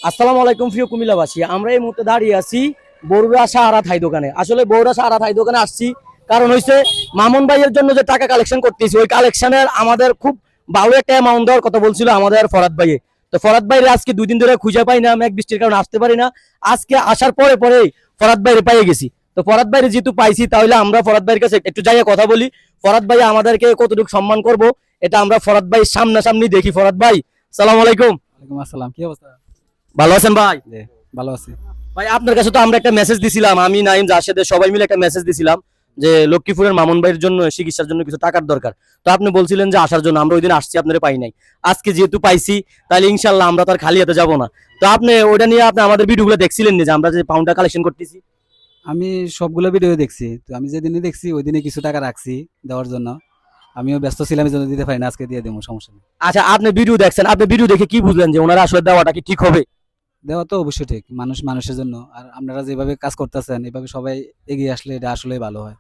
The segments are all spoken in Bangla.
আসসালামু আলাইকুম প্রিয় কুমিল্লাবাসী, আমরা এই মুহূর্তে দাঁড়িয়ে আছি বড়ুয়া সাহারা থাই দোকানে। আসলে বড়ুয়া সাহারা থাই দোকানে আসছি কারণ হইছে মামুন ভাইয়ের জন্য যে টাকা কালেকশন করতেছি, ওই কালেকশনের আমাদের খুব ভালো একটা অ্যামাউন্ট দেওয়ার কথা বলছিল আমাদের ফরাদ ভাইয়ে। তো ফরাদ ভাইয়ের আজকে 2 দিন ধরে খুঁজে পাই না, মেঘ বৃষ্টির কারণে আসতে পারি না। আজকে আসার পরে পরেই ফরাদ ভাইয়ের পাইয়ে গেছি। তো ফরাদ ভাইয়ের যেহেতু পাইছি, তাহলে আমরা ফরাদ ভাইয়ের কাছে একটু যাইয়ে কথা বলি। ফরাদ ভাই আমাদেরকে কতটুকু সম্মান করব, এটা আমরা ফরাদ ভাই সামনাসামনি দেখি। ফরাদ ভাই, সালাম আলাইকুম। ওয়ালাইকুম আসসালাম, কি অবস্থা? ভালো আছেন ভাই? জি, ভালো আছি। ভাই আপনার কাছে তো আমরা একটা মেসেজ দিছিলাম, আমি নাইম জাশেদের সবাই মিলে একটা মেসেজ দিছিলাম যে লক্ষ্মীপুরের মামুন ভাইয়ের জন্য চিকিৎসার জন্য কিছু টাকার দরকার। তো আপনি বলছিলেন যে আসার জন্য, আমরা ওই দিন আসছি, আপনারা পাই নাই। আজকে যেহেতু পাইছি, তাহলে ইনশাল্লাহ আমরা তার খালি হাতে যাবো না। তো আপনি ওইটা নিয়ে আপনি আমাদের ভিডিওগুলো দেখছিলেন যে আমরা যে পাউন্ডটা কালেকশন করতেছি। আমি সবগুলো ভিডিও দেখছি, তো আমি যেদিনই দেখছি ওই দিনে কিছু টাকা রাখছি দেওয়ার জন্য। আমিও ব্যস্ত ছিলাম, এই জন্য দিতে পারি না, আজকে দিয়ে দেবো, সমস্যা নেই। আচ্ছা, আপনি ভিডিও দেখছেন, আপনি ভিডিও দেখে কি বুঝলেন যে ওনারা আসলে দেওয়াটা কি ঠিক হবে? দেওয়া তো অবশ্যই ঠিক, মানুষ মানুষের জন্য। আর আপনারা যেভাবে কাজ করতেছেন, এভাবে সবাই এগিয়ে আসলে এটা আসলেই ভালো হয়।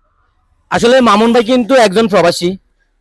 আসলে মামুন ভাই কিন্তু একজন প্রবাসী।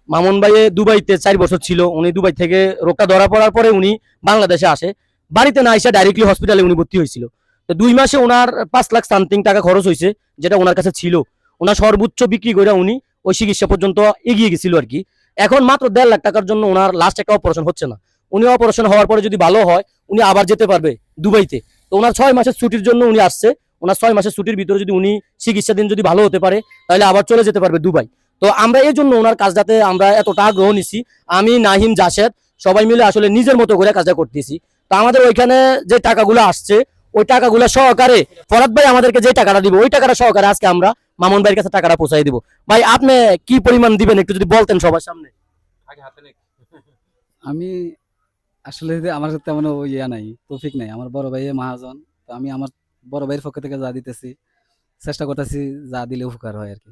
মামুন ভাই দুবাইতে 4 বছর ছিল। উনি দুবাই থেকে রোগটা ধরা পড়ার পরে উনি বাংলাদেশে আসে। বাড়িতে না এসে ডাইরেক্টলি হসপিটালে উনি ভর্তি হয়েছিল। তো 2 মাসে ওনার 5 লাখ সামথিং টাকা খরচ হয়েছে, যেটা ওনার কাছে ছিল। ওনার সর্বোচ্চ বিক্রি করে উনি ওই চিকিৎসা পর্যন্ত এগিয়ে গেছিল আর কি। এখন মাত্র 1.5 লাখ টাকার জন্য ওনার লাস্ট একটা অপারেশন হচ্ছে না। উনি অপারেশন হওয়ার পরে যদি ভালো হয়, উনি আবার যেতে পারবে দুবাইতে। তো ওনার 6 মাসের ছুটির জন্য উনি আসছে। ওনার 6 মাসের ছুটির ভিতরে যদি উনি চিকিৎসা দিন যদি ভালো হতে পারে, তাহলে আবার চলে যেতে পারবে দুবাই। তো আমরা এই জন্য ওনার কাজটাতে আমরা এতটা আগ্রহ নিছি। আমি, নাহিম, জাসেদ সবাই মিলে আসলে নিজের মতো করে কাজটা করতেছি। তো আমাদের ওইখানে যে টাকাগুলো আসছে, ওই টাকাগুলো সহকারে ফরাদ ভাই আমাদেরকে যে টাকাটা দিব, ওই টাকাটা সহকারে আজকে আমরা মামুন ভাইয়ের কাছে টাকাটা পৌঁছাই দিব। ভাই আপনি কি পরিমাণ দিবেন একটু যদি বলতেন সবার সামনে। আমি আসলে যে আমার তেমন ইয়া নাই, তৌফিক নাই। আমার বড় ভাই মহাজন, তো আমি আমার বড় ভাইয়ের পক্ষ থেকে যা দিতেছি, চেষ্টা করতেছি যা দিলে উপকার হয় আর কি।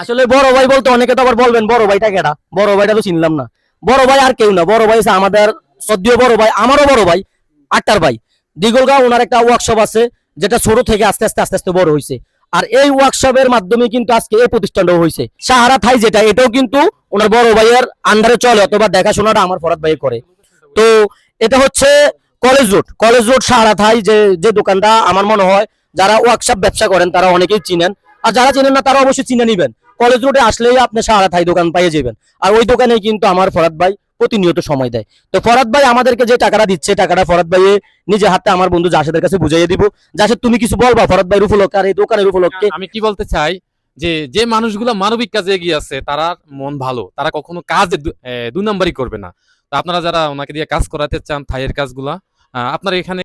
আসলে বড় ভাই বলতে অনেকে তো আবার বলবেন বড় ভাইটা কেডা, বড় ভাইটা তো চিনলাম না। বড় ভাই আর কেউ না, বড় ভাই হচ্ছে আমাদের সদ্য বড় ভাই, আমারও বড় ভাই, আটটার ভাই। দিগলগাঁও ওনার একটা ওয়ার্কশপ আছে, যেটা ছোট থেকে আস্তে আস্তে আস্তে আস্তে বড় হয়েছে। আর এই ওয়ার্কশপের মাধ্যমে কিন্তু আজকে এই প্রতিষ্ঠানটাও হয়েছে। সাহারা থাই যেটা, এটাও কিন্তু ওনার বড় ভাইয়ের আন্ডারে চলে, অথবা দেখাশোনাটা আমার ফরাদ ভাই করে। তো এটা হচ্ছে কলেজ রোড সাহারা থাই, যে যে দোকানটা আমার মনে হয় যারা ওয়ার্কশপ ব্যবসা করেন তারা অনেকেই চিনেন। আর যারা চিনেন না তারা অবশ্যই চিনে নিবেন। কলেজ রোডে আসলেই আপনি সাহারা থাই দোকান পাইয়ে যাবেন। আর ওই দোকানে কিন্তু আমার ফরাদ ভাই প্রতিনিয়ত সময় দেয়। তো ফরাদ ভাই আমাদেরকে যে টাকাটা দিচ্ছে, টাকাটা ফরাদ ভাই নিজে হাতে আমার বন্ধু জাসেদের কাছে বুঝাইয়ে দিব। জাসেদ, তুমি কিছু বলবা ফরাদ ভাইয়ের উপলক্ষে আর এই দোকানের উপলক্ষে? আমি কি বলতে চাই, যে যে মানুষগুলো মানবিক কাজে এগিয়ে আছে তারা মন ভালো, তারা কখনো কাজে 2 নাম্বারই করবে না। তো আপনারা যারা ওনাকে দিয়ে কাজ করাতে চান থাইয়ের কাজগুলা, আপনারা এখানে